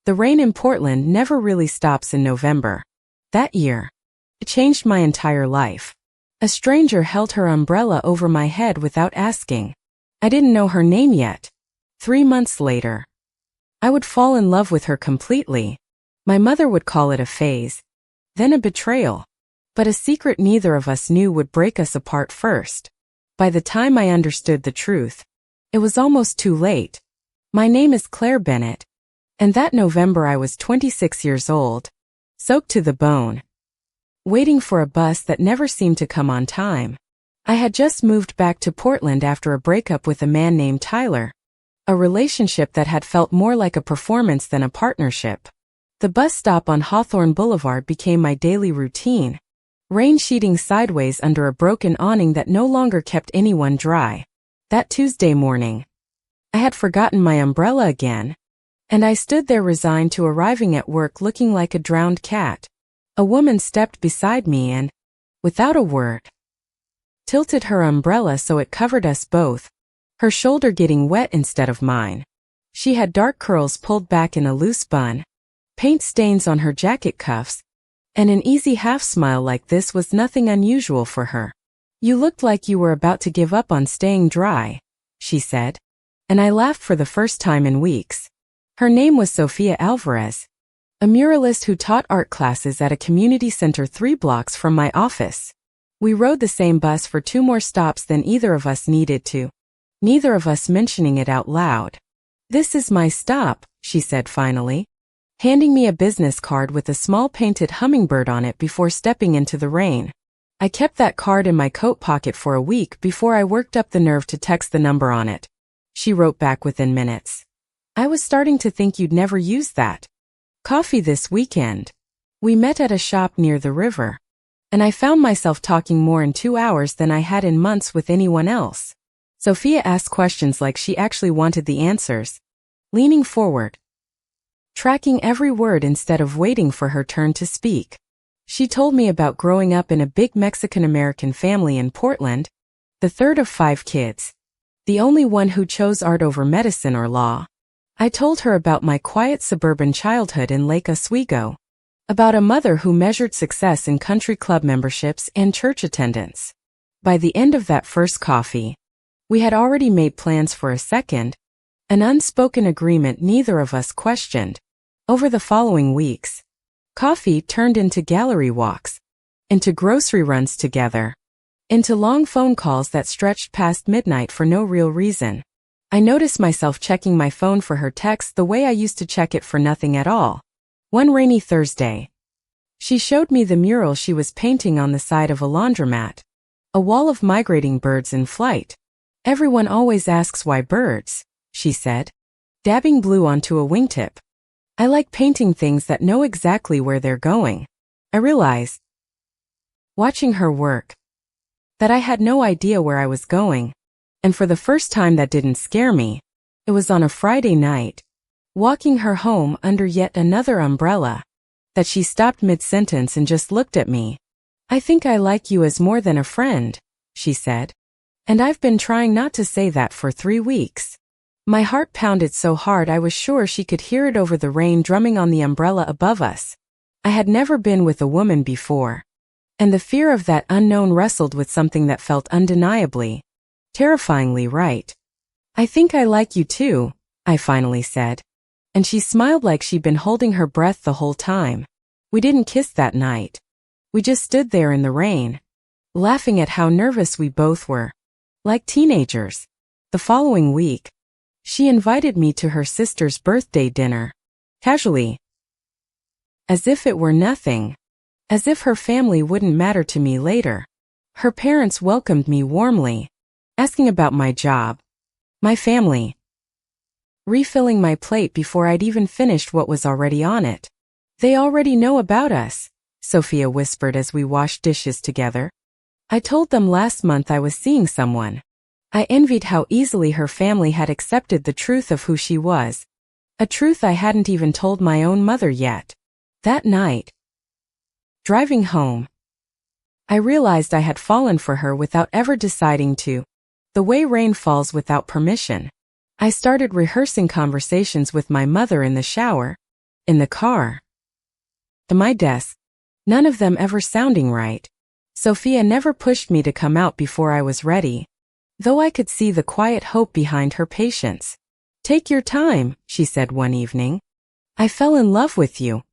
The rain in Portland never really stops in November. That year, it changed my entire life. A stranger held her umbrella over my head without asking. I didn't know her name yet. 3 months later, I would fall in love with her completely. My mother would call it a phase, then a betrayal. But a secret neither of us knew would break us apart first. By the time I understood the truth, it was almost too late. My name is Claire Bennett, and that November I was 26 years old, soaked to the bone, waiting for a bus that never seemed to come on time. I had just moved back to Portland after a breakup with a man named Tyler, a relationship that had felt more like a performance than a partnership. The bus stop on Hawthorne Boulevard became my daily routine, rain sheeting sideways under a broken awning that no longer kept anyone dry. That Tuesday morning, I had forgotten my umbrella again, and I stood there resigned to arriving at work looking like a drowned cat. A woman stepped beside me and, without a word, tilted her umbrella so it covered us both, her shoulder getting wet instead of mine. She had dark curls pulled back in a loose bun, paint stains on her jacket cuffs, and an easy half-smile like this was nothing unusual for her. "You looked like you were about to give up on staying dry," she said, and I laughed for the first time in weeks. Her name was Sophia Alvarez, a muralist who taught art classes at a community center 3 blocks from my office. We rode the same bus for 2 more stops than either of us needed to, neither of us mentioning it out loud. "This is my stop," she said finally, handing me a business card with a small painted hummingbird on it before stepping into the rain. I kept that card in my coat pocket for a week before I worked up the nerve to text the number on it. She wrote back within minutes. "I was starting to think you'd never use that. Coffee this weekend." We met at a shop near the river, and I found myself talking more in 2 hours than I had in months with anyone else. Sophia asked questions like she actually wanted the answers, leaning forward, tracking every word instead of waiting for her turn to speak. She told me about growing up in a big Mexican-American family in Portland, the third of 5 kids, the only one who chose art over medicine or law. I told her about my quiet suburban childhood in Lake Oswego, about a mother who measured success in country club memberships and church attendance. By the end of that first coffee, we had already made plans for a second, an unspoken agreement neither of us questioned. Over the following weeks, coffee turned into gallery walks, into grocery runs together, into long phone calls that stretched past midnight for no real reason. I noticed myself checking my phone for her texts the way I used to check it for nothing at all. One rainy Thursday, she showed me the mural she was painting on the side of a laundromat, a wall of migrating birds in flight. "Everyone always asks why birds," she said, dabbing blue onto a wingtip. "I like painting things that know exactly where they're going." I realized, watching her work, that I had no idea where I was going, and for the first time that didn't scare me. It was on a Friday night, walking her home under yet another umbrella, that she stopped mid-sentence and just looked at me. "I think I like you as more than a friend," she said, and I've been trying not to say that for 3 weeks. My heart pounded so hard I was sure she could hear it over the rain drumming on the umbrella above us. I had never been with a woman before, and the fear of that unknown wrestled with something that felt undeniably, terrifyingly right. "I think I like you too," I finally said, and she smiled like she'd been holding her breath the whole time. We didn't kiss that night. We just stood there in the rain, laughing at how nervous we both were, like teenagers. The following week, she invited me to her sister's birthday dinner, casually, as if it were nothing, as if her family wouldn't matter to me later. Her parents welcomed me warmly, asking about my job, my family, refilling my plate before I'd even finished what was already on it. "They already know about us," Sophia whispered as we washed dishes together. "I told them last month I was seeing someone." I envied how easily her family had accepted the truth of who she was, a truth I hadn't even told my own mother yet. That night, driving home, I realized I had fallen for her without ever deciding to. The way rain falls without permission. I started rehearsing conversations with my mother in the shower, in the car, at my desk, none of them ever sounding right. Sophia never pushed me to come out before I was ready, though I could see the quiet hope behind her patience. "Take your time," she said one evening. "I fell in love with you,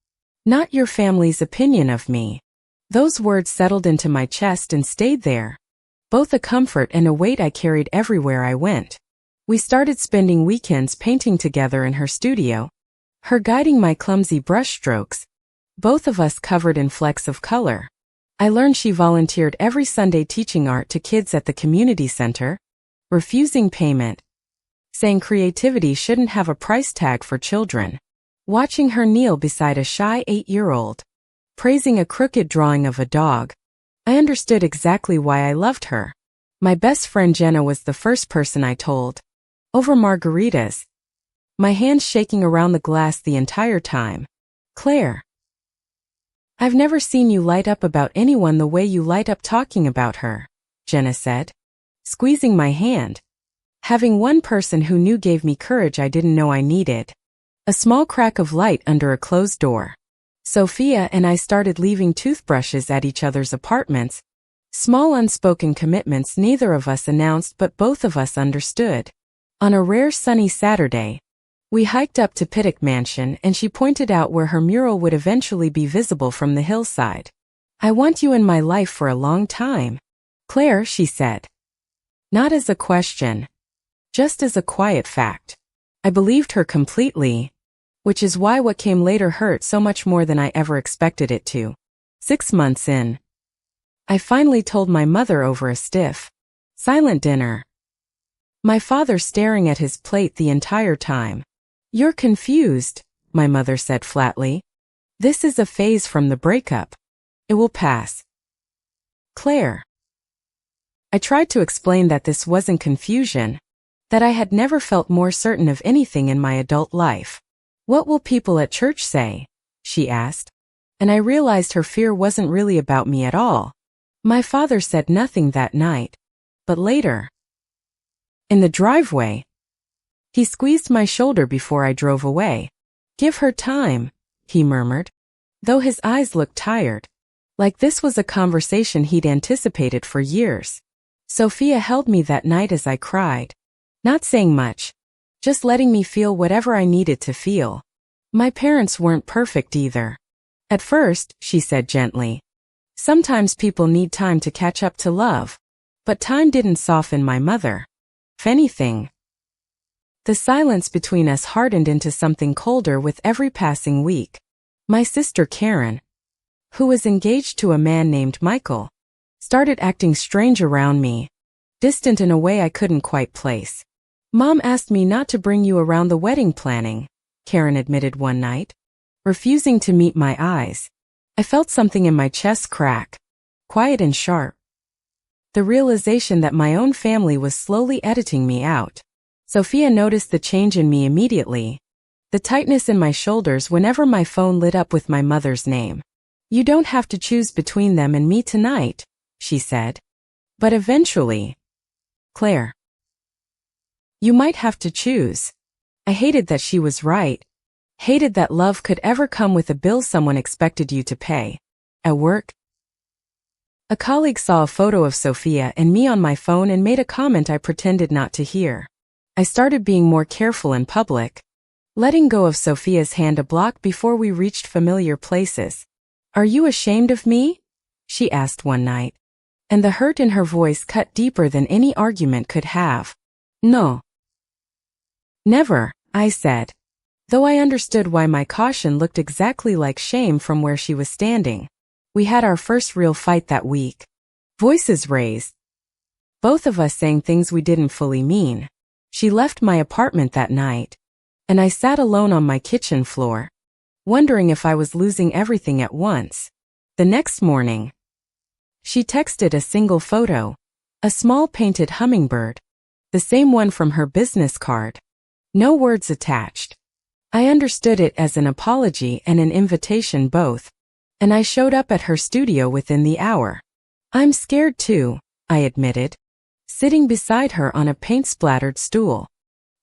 not your family's opinion of me." Those words settled into my chest and stayed there, both a comfort and a weight I carried everywhere I went. We started spending weekends painting together in her studio, her guiding my clumsy brushstrokes, both of us covered in flecks of color. I learned she volunteered every Sunday teaching art to kids at the community center, refusing payment, saying creativity shouldn't have a price tag for children. Watching her kneel beside a shy 8-year-old, praising a crooked drawing of a dog, I understood exactly why I loved her. My best friend Jenna was the first person I told. Over margaritas, my hands shaking around the glass the entire time. "Claire, I've never seen you light up about anyone the way you light up talking about her," Jenna said, squeezing my hand. Having one person who knew gave me courage I didn't know I needed. A small crack of light under a closed door. Sophia and I started leaving toothbrushes at each other's apartments, small unspoken commitments neither of us announced but both of us understood. On a rare sunny Saturday, we hiked up to Pittock Mansion and she pointed out where her mural would eventually be visible from the hillside. "I want you in my life for a long time, Claire," she said. Not as a question, just as a quiet fact. I believed her completely, which is why what came later hurt so much more than I ever expected it to. 6 months in, I finally told my mother over a stiff, silent dinner. My father staring at his plate the entire time. "You're confused," my mother said flatly. "This is a phase from the breakup. It will pass." "Claire." I tried to explain that this wasn't confusion, that I had never felt more certain of anything in my adult life. "What will people at church say?" she asked, and I realized her fear wasn't really about me at all. My father said nothing that night, but later, in the driveway, he squeezed my shoulder before I drove away. "Give her time," he murmured, though his eyes looked tired, like this was a conversation he'd anticipated for years. Sophia held me that night as I cried, not saying much, just letting me feel whatever I needed to feel. My parents weren't perfect either. "At first," she said gently, "sometimes people need time to catch up to love." But time didn't soften my mother. If anything, the silence between us hardened into something colder with every passing week. My sister Karen, who was engaged to a man named Michael, started acting strange around me, distant in a way I couldn't quite place. "Mom asked me not to bring you around the wedding planning," Karen admitted one night, refusing to meet my eyes. I felt something in my chest crack, quiet and sharp. The realization that my own family was slowly editing me out. Sophia noticed the change in me immediately, the tightness in my shoulders whenever my phone lit up with my mother's name. "You don't have to choose between them and me tonight," she said. "But eventually, Claire, you might have to choose." I hated that she was right. Hated that love could ever come with a bill someone expected you to pay. At work, a colleague saw a photo of Sophia and me on my phone and made a comment I pretended not to hear. I started being more careful in public, letting go of Sophia's hand a block before we reached familiar places. "Are you ashamed of me?" she asked one night, and the hurt in her voice cut deeper than any argument could have. "No. Never," I said, though I understood why my caution looked exactly like shame from where she was standing. We had our first real fight that week. Voices raised, both of us saying things we didn't fully mean. She left my apartment that night, and I sat alone on my kitchen floor, wondering if I was losing everything at once. The next morning, she texted a single photo, a small painted hummingbird, the same one from her business card. No words attached. I understood it as an apology and an invitation both, and I showed up at her studio within the hour. "I'm scared too," I admitted, sitting beside her on a paint-splattered stool.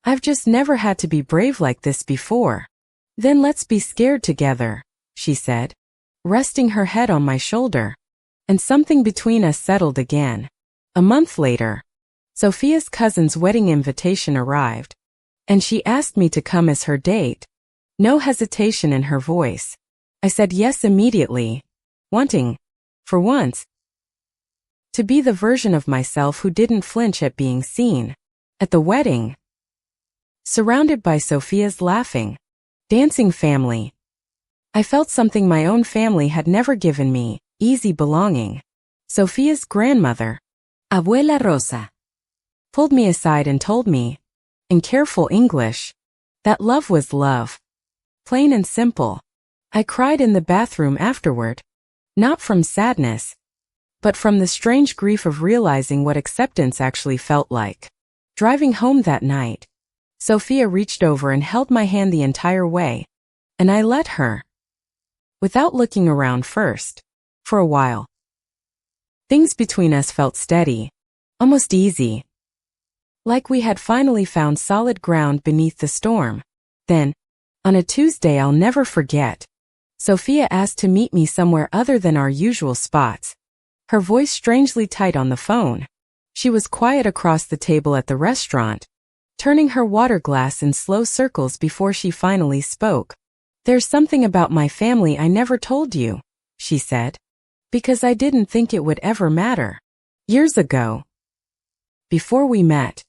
"I've just never had to be brave like this before." Then let's be scared together, she said, resting her head on my shoulder. And something between us settled again. A month later, Sophia's cousin's wedding invitation arrived, and she asked me to come as her date. No hesitation in her voice. I said yes immediately, wanting, for once, to be the version of myself who didn't flinch at being seen. At the wedding, surrounded by Sophia's laughing, dancing family, I felt something my own family had never given me, easy belonging. Sophia's grandmother, Abuela Rosa, pulled me aside and told me, in careful English, that love was love. Plain and simple. I cried in the bathroom afterward, not from sadness, but from the strange grief of realizing what acceptance actually felt like. Driving home that night, Sophia reached over and held my hand the entire way, and I let her, without looking around first. For a while, things between us felt steady, almost easy, like we had finally found solid ground beneath the storm. Then, on a Tuesday I'll never forget, Sophia asked to meet me somewhere other than our usual spots. Her voice strangely tight on the phone. She was quiet across the table at the restaurant, turning her water glass in slow circles before she finally spoke. "There's something about my family I never told you," she said, "because I didn't think it would ever matter." Years ago, before we met,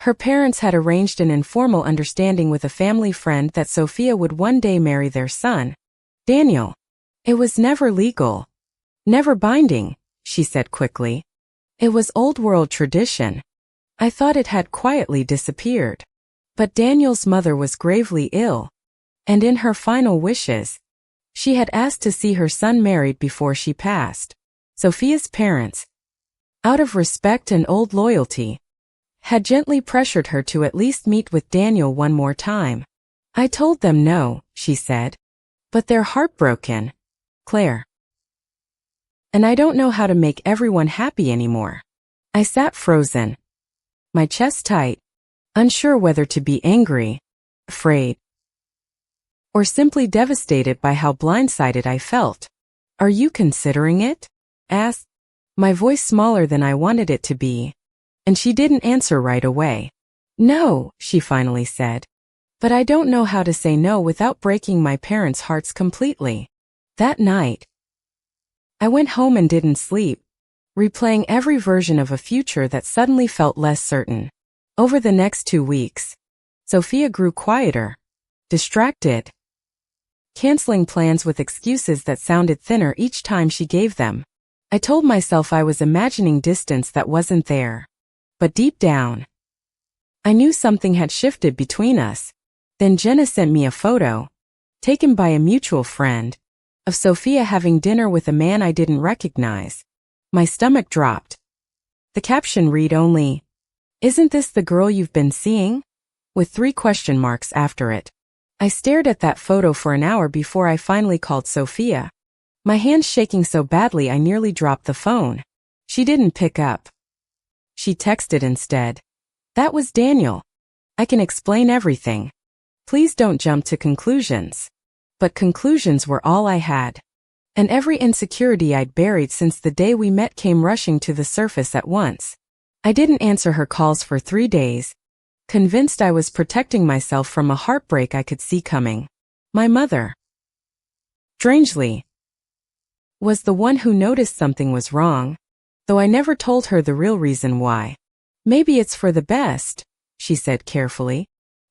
her parents had arranged an informal understanding with a family friend that Sophia would one day marry their son, Daniel. It was never legal, never binding, she said quickly. It was old-world tradition. I thought it had quietly disappeared. But Daniel's mother was gravely ill, and in her final wishes, she had asked to see her son married before she passed. Sophia's parents, out of respect and old loyalty, had gently pressured her to at least meet with Daniel one more time. "I told them no," she said, "but they're heartbroken, Claire. And I don't know how to make everyone happy anymore." I sat frozen, my chest tight, unsure whether to be angry, afraid, or simply devastated by how blindsided I felt. "Are you considering it?" asked, my voice smaller than I wanted it to be, and she didn't answer right away. "No," she finally said, "but I don't know how to say no without breaking my parents' hearts completely." That night, I went home and didn't sleep, replaying every version of a future that suddenly felt less certain. Over the next 2 weeks, Sophia grew quieter, distracted, canceling plans with excuses that sounded thinner each time she gave them. I told myself I was imagining distance that wasn't there. But deep down, I knew something had shifted between us. Then Jenna sent me a photo, taken by a mutual friend, of Sophia having dinner with a man I didn't recognize. My stomach dropped. The caption read only, "Isn't this the girl you've been seeing?" with 3 question marks after it. I stared at that photo for an hour before I finally called Sophia, my hands shaking so badly I nearly dropped the phone. She didn't pick up. She texted instead. "That was Daniel. I can explain everything. Please don't jump to conclusions." But conclusions were all I had. And every insecurity I'd buried since the day we met came rushing to the surface at once. I didn't answer her calls for 3 days, convinced I was protecting myself from a heartbreak I could see coming. My mother, strangely, was the one who noticed something was wrong, though I never told her the real reason why. "Maybe it's for the best," she said carefully.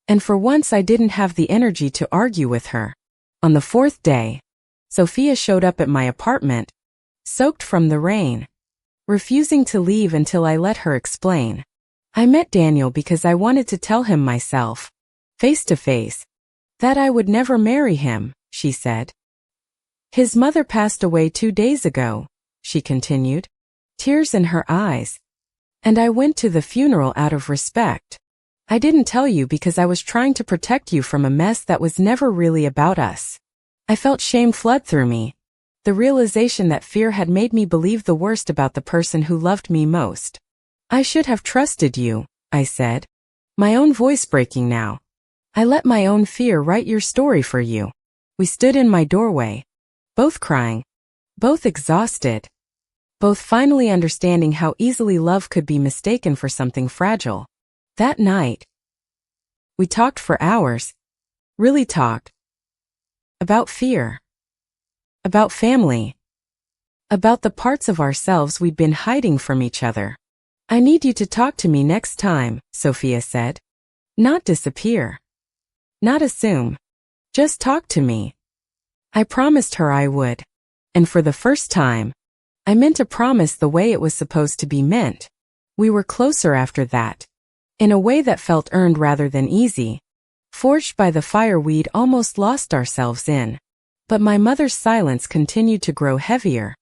And for once I didn't have the energy to argue with her. On the 4th day, Sophia showed up at my apartment, soaked from the rain, refusing to leave until I let her explain. "I met Daniel because I wanted to tell him myself, face to face, that I would never marry him," she said. "His mother passed away 2 days ago," she continued, tears in her eyes. "And I went to the funeral out of respect. I didn't tell you because I was trying to protect you from a mess that was never really about us." I felt shame flood through me, the realization that fear had made me believe the worst about the person who loved me most. "I should have trusted you," I said, my own voice breaking now. I let my own fear write your story for you. We stood in my doorway, both crying, both exhausted, both finally understanding how easily love could be mistaken for something fragile. That night, we talked for hours, really talked. About fear. About family. About the parts of ourselves we'd been hiding from each other. I need you to talk to me next time, Sophia said. Not disappear. Not assume. Just talk to me. I promised her I would. And for the first time, I meant a promise the way it was supposed to be meant. We were closer after that. In a way that felt earned rather than easy. Forged by the fire we'd almost lost ourselves in. But my mother's silence continued to grow heavier.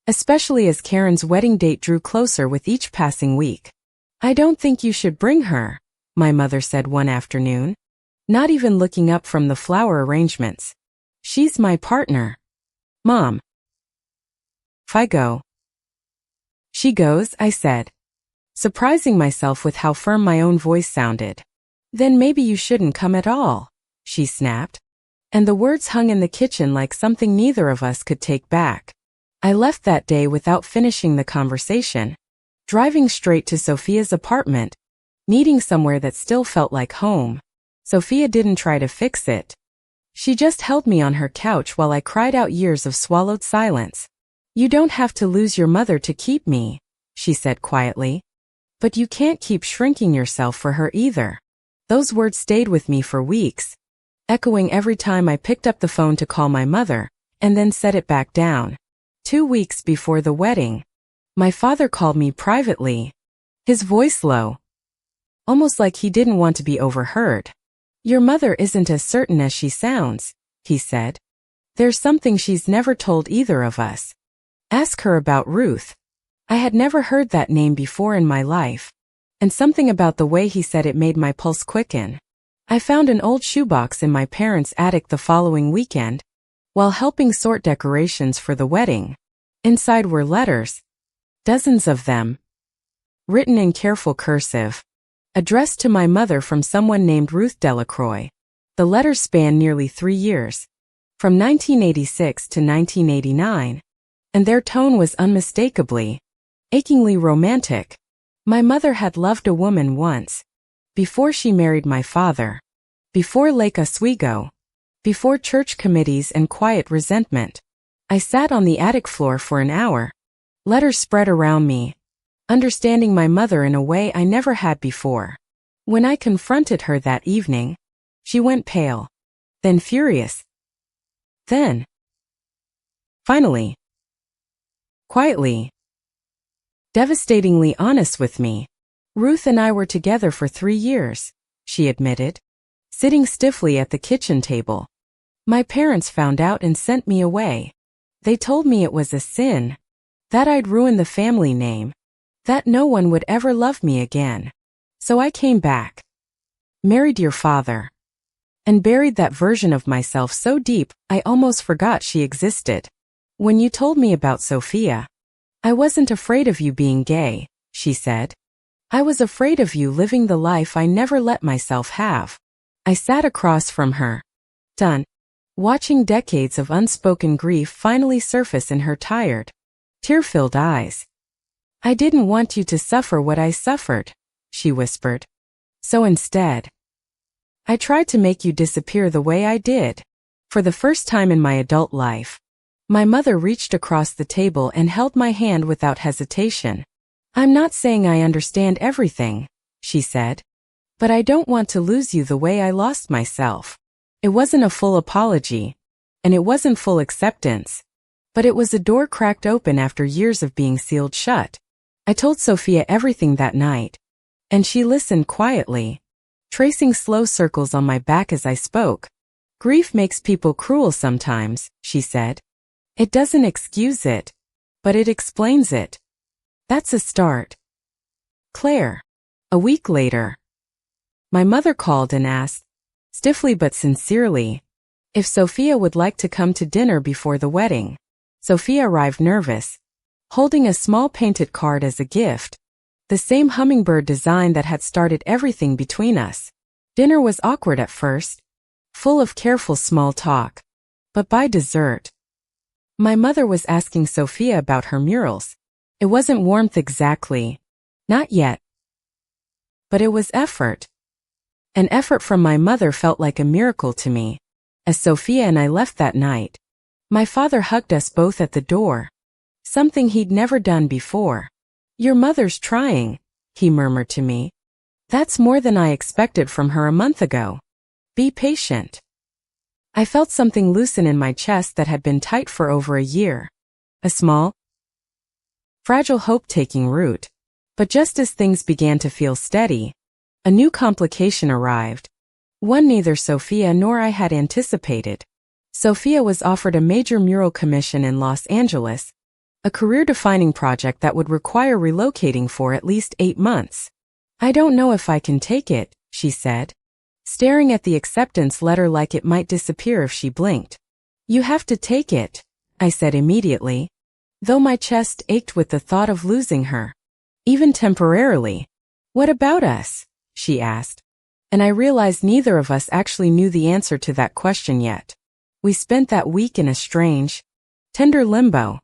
Especially as Karen's wedding date drew closer with each passing week. I don't think you should bring her, my mother said one afternoon. Not even looking up from the flower arrangements. She's my partner. Mom. If I go. She goes, I said. Surprising myself with how firm my own voice sounded. Then maybe you shouldn't come at all, she snapped. And the words hung in the kitchen like something neither of us could take back. I left that day without finishing the conversation. Driving straight to Sophia's apartment. Needing somewhere that still felt like home. Sophia didn't try to fix it. She just held me on her couch while I cried out years of swallowed silence. You don't have to lose your mother to keep me, she said quietly. But you can't keep shrinking yourself for her either. Those words stayed with me for weeks, echoing every time I picked up the phone to call my mother, and then set it back down. 2 weeks before the wedding, my father called me privately, his voice low, almost like he didn't want to be overheard. Your mother isn't as certain as she sounds, he said. There's something she's never told either of us. Ask her about Ruth. I had never heard that name before in my life, and something about the way he said it made my pulse quicken. I found an old shoebox in my parents' attic the following weekend, while helping sort decorations for the wedding. Inside were letters, dozens of them, written in careful cursive, addressed to my mother from someone named Ruth Delacroix. The letters spanned nearly 3 years, from 1986 to 1989, and their tone was unmistakably, achingly romantic. My mother had loved a woman once, before she married my father, before Lake Oswego, before church committees and quiet resentment. I sat on the attic floor for an hour, letters spread around me, understanding my mother in a way I never had before. When I confronted her that evening, she went pale, then furious. Then, finally, quietly, devastatingly honest with me. Ruth and I were together for 3 years, she admitted, sitting stiffly at the kitchen table. My parents found out and sent me away. They told me it was a sin, that I'd ruin the family name, that no one would ever love me again. So I came back, married your father, and buried that version of myself so deep I almost forgot she existed. When you told me about Sophia, I wasn't afraid of you being gay, she said. I was afraid of you living the life I never let myself have. I sat across from her, done, watching decades of unspoken grief finally surface in her tired, tear-filled eyes. I didn't want you to suffer what I suffered, she whispered. So instead, I tried to make you disappear the way I did. For the first time in my adult life, my mother reached across the table and held my hand without hesitation. I'm not saying I understand everything, she said, but I don't want to lose you the way I lost myself. It wasn't a full apology, and it wasn't full acceptance, but it was a door cracked open after years of being sealed shut. I told Sophia everything that night, and she listened quietly, tracing slow circles on my back as I spoke. Grief makes people cruel sometimes, she said. It doesn't excuse it, but it explains it. That's a start. Claire. A week later, my mother called and asked, stiffly but sincerely, if Sophia would like to come to dinner before the wedding. Sophia arrived nervous, holding a small painted card as a gift, the same hummingbird design that had started everything between us. Dinner was awkward at first, full of careful small talk. But by dessert, my mother was asking Sophia about her murals. It wasn't warmth exactly. Not yet. But it was effort. An effort from my mother felt like a miracle to me. As Sophia and I left that night, my father hugged us both at the door. Something he'd never done before. "Your mother's trying," he murmured to me. "That's more than I expected from her a month ago. Be patient." I felt something loosen in my chest that had been tight for over a year. A small, fragile hope taking root. But just as things began to feel steady, a new complication arrived. One neither Sophia nor I had anticipated. Sophia was offered a major mural commission in Los Angeles, a career-defining project that would require relocating for at least 8 months. "I don't know if I can take it," she said, staring at the acceptance letter like it might disappear if she blinked. "You have to take it," I said immediately, though my chest ached with the thought of losing her, even temporarily. "What about us?" she asked, and I realized neither of us actually knew the answer to that question yet. We spent that week in a strange, tender limbo,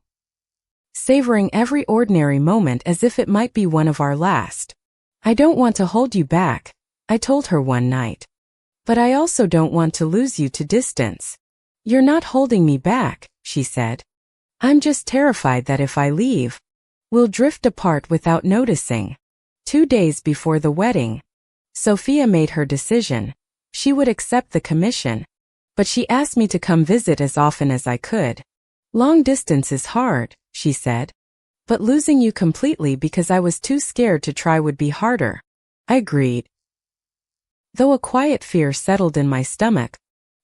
savoring every ordinary moment as if it might be one of our last. "I don't want to hold you back," I told her one night. "But I also don't want to lose you to distance." "You're not holding me back," she said. "I'm just terrified that if I leave, we'll drift apart without noticing." 2 days before the wedding, Sophia made her decision. She would accept the commission, but she asked me to come visit as often as I could. "Long distance is hard," she said, "but losing you completely because I was too scared to try would be harder." I agreed, though a quiet fear settled in my stomach,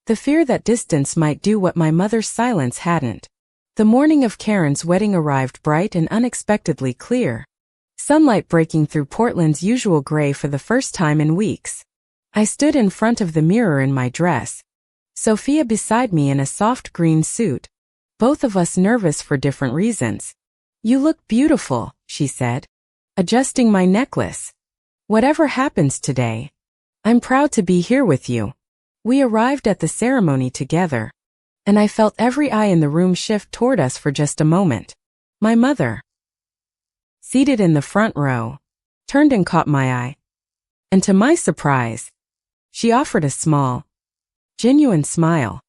the fear that distance might do what my mother's silence hadn't. The morning of Karen's wedding arrived bright and unexpectedly clear, sunlight breaking through Portland's usual gray for the first time in weeks. I stood in front of the mirror in my dress, Sophia beside me in a soft green suit, both of us nervous for different reasons. "You look beautiful," she said, adjusting my necklace. "Whatever happens today, I'm proud to be here with you." We arrived at the ceremony together, and I felt every eye in the room shift toward us for just a moment. My mother, seated in the front row, turned and caught my eye. And to my surprise, she offered a small, genuine smile.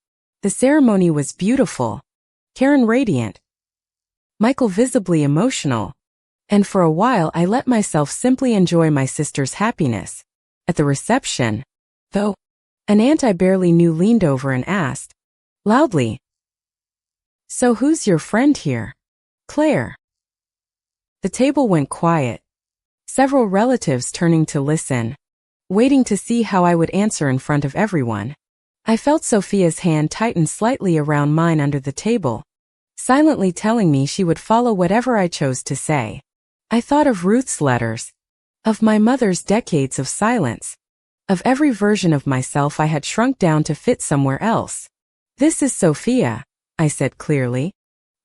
The ceremony was beautiful, Karen radiant, Michael visibly emotional, and for a while I let myself simply enjoy my sister's happiness. At the reception, though, an aunt I barely knew leaned over and asked, loudly, "So who's your friend here?" "Claire." The table went quiet, several relatives turning to listen, waiting to see how I would answer in front of everyone. I felt Sophia's hand tighten slightly around mine under the table, silently telling me she would follow whatever I chose to say. I thought of Ruth's letters, of my mother's decades of silence, of every version of myself I had shrunk down to fit somewhere else. "This is Sophia," I said clearly,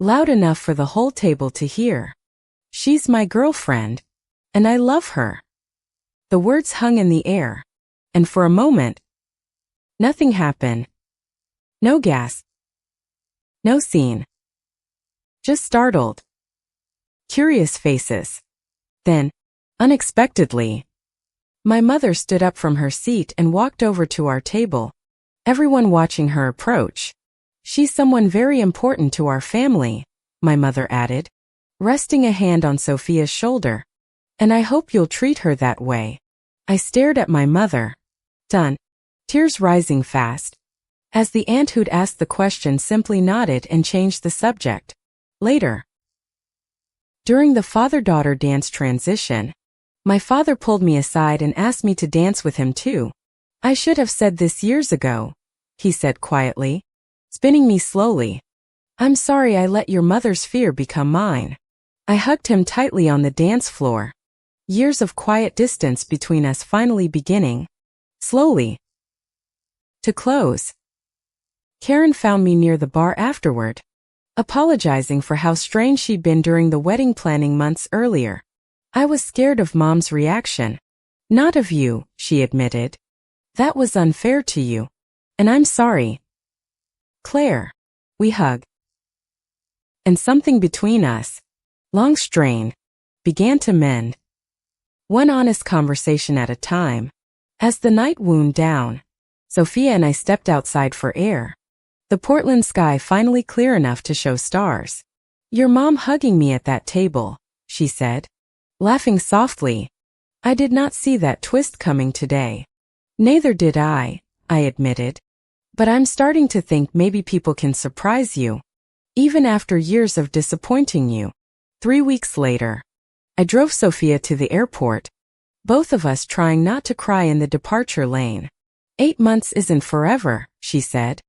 loud enough for the whole table to hear. "She's my girlfriend, and I love her." The words hung in the air, and for a moment, nothing happened. No gasp, no scene. Just startled, curious faces. Then, unexpectedly, my mother stood up from her seat and walked over to our table, everyone watching her approach. "She's someone very important to our family," my mother added, resting a hand on Sophia's shoulder. "And I hope you'll treat her that way." I stared at my mother, stunned, tears rising fast, as the aunt who'd asked the question simply nodded and changed the subject. Later, during the father-daughter dance transition, my father pulled me aside and asked me to dance with him too. "I should have said this years ago," he said quietly, spinning me slowly. "I'm sorry I let your mother's fear become mine." I hugged him tightly on the dance floor, years of quiet distance between us finally beginning, slowly, to close. Karen found me near the bar afterward, apologizing for how strange she'd been during the wedding planning months earlier. "I was scared of Mom's reaction." "Not of you," she admitted, That was unfair to you. And I'm sorry. Claire. We hug. And something between us, long strained, began to mend. One honest conversation at a time. As the night wound down, Sophia and I stepped outside for air. The Portland sky finally clear enough to show stars. Your mom hugging me at that table, she said, laughing softly. I did not see that twist coming today. Neither did I admitted. But I'm starting to think maybe people can surprise you, even after years of disappointing you. 3 weeks later, I drove Sophia to the airport, both of us trying not to cry in the departure lane. 8 months isn't forever, she said,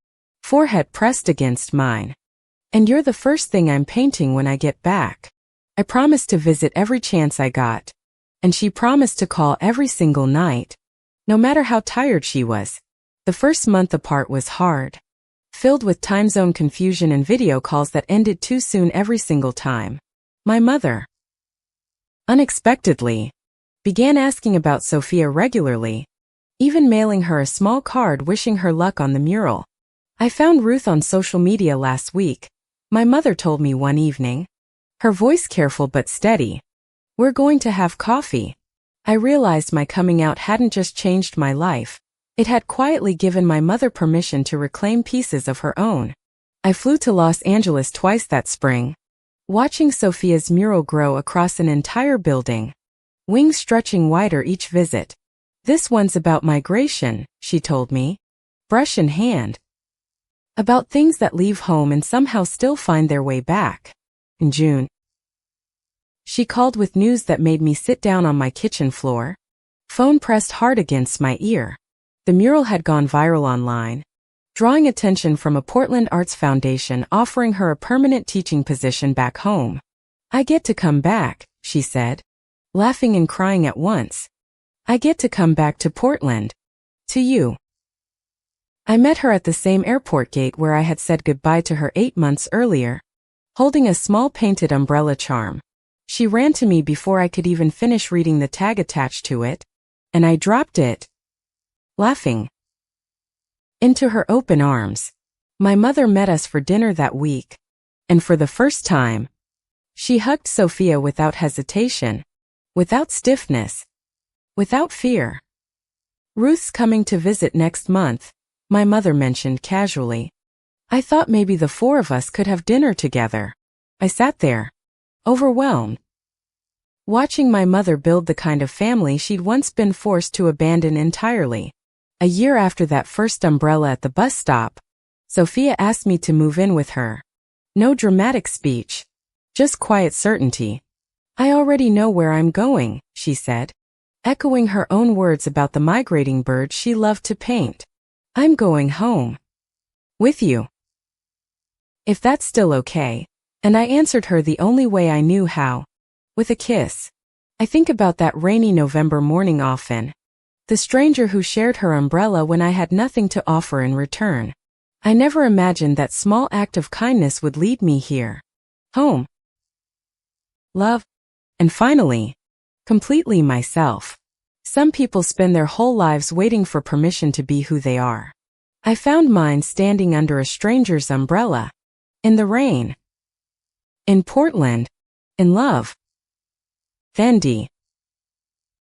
forehead pressed against mine. And you're the first thing I'm painting when I get back. I promised to visit every chance I got, and she promised to call every single night, no matter how tired she was. The first month apart was hard, filled with time zone confusion and video calls that ended too soon every single time. My mother, unexpectedly, began asking about Sophia regularly, even mailing her a small card wishing her luck on the mural. I found Ruth on social media last week, my mother told me one evening, her voice careful but steady. We're going to have coffee. I realized my coming out hadn't just changed my life. It had quietly given my mother permission to reclaim pieces of her own. I flew to Los Angeles twice that spring, watching Sophia's mural grow across an entire building, wings stretching wider each visit. This one's about migration, she told me, brush in hand. About things that leave home and somehow still find their way back. In June, she called with news that made me sit down on my kitchen floor, phone pressed hard against my ear. The mural had gone viral online, drawing attention from a Portland Arts Foundation offering her a permanent teaching position back home. I get to come back, she said, laughing and crying at once. I get to come back to Portland. To you. I met her at the same airport gate where I had said goodbye to her 8 months earlier, holding a small painted umbrella charm. She ran to me before I could even finish reading the tag attached to it, and I dropped it, laughing, into her open arms. My mother met us for dinner that week, and for the first time, she hugged Sophia without hesitation, without stiffness, without fear. Ruth's coming to visit next month, my mother mentioned casually. I thought maybe the 4 of us could have dinner together. I sat there, overwhelmed, watching my mother build the kind of family she'd once been forced to abandon entirely. A year after that first umbrella at the bus stop, Sophia asked me to move in with her. No dramatic speech, just quiet certainty. I already know where I'm going, she said, echoing her own words about the migrating bird she loved to paint. I'm going home. With you. If that's still okay. And I answered her the only way I knew how. With a kiss. I think about that rainy November morning often. The stranger who shared her umbrella when I had nothing to offer in return. I never imagined that small act of kindness would lead me here. Home. Love. And finally, completely myself. Some people spend their whole lives waiting for permission to be who they are. I found mine standing under a stranger's umbrella. In the rain. In Portland. In love. Fendi.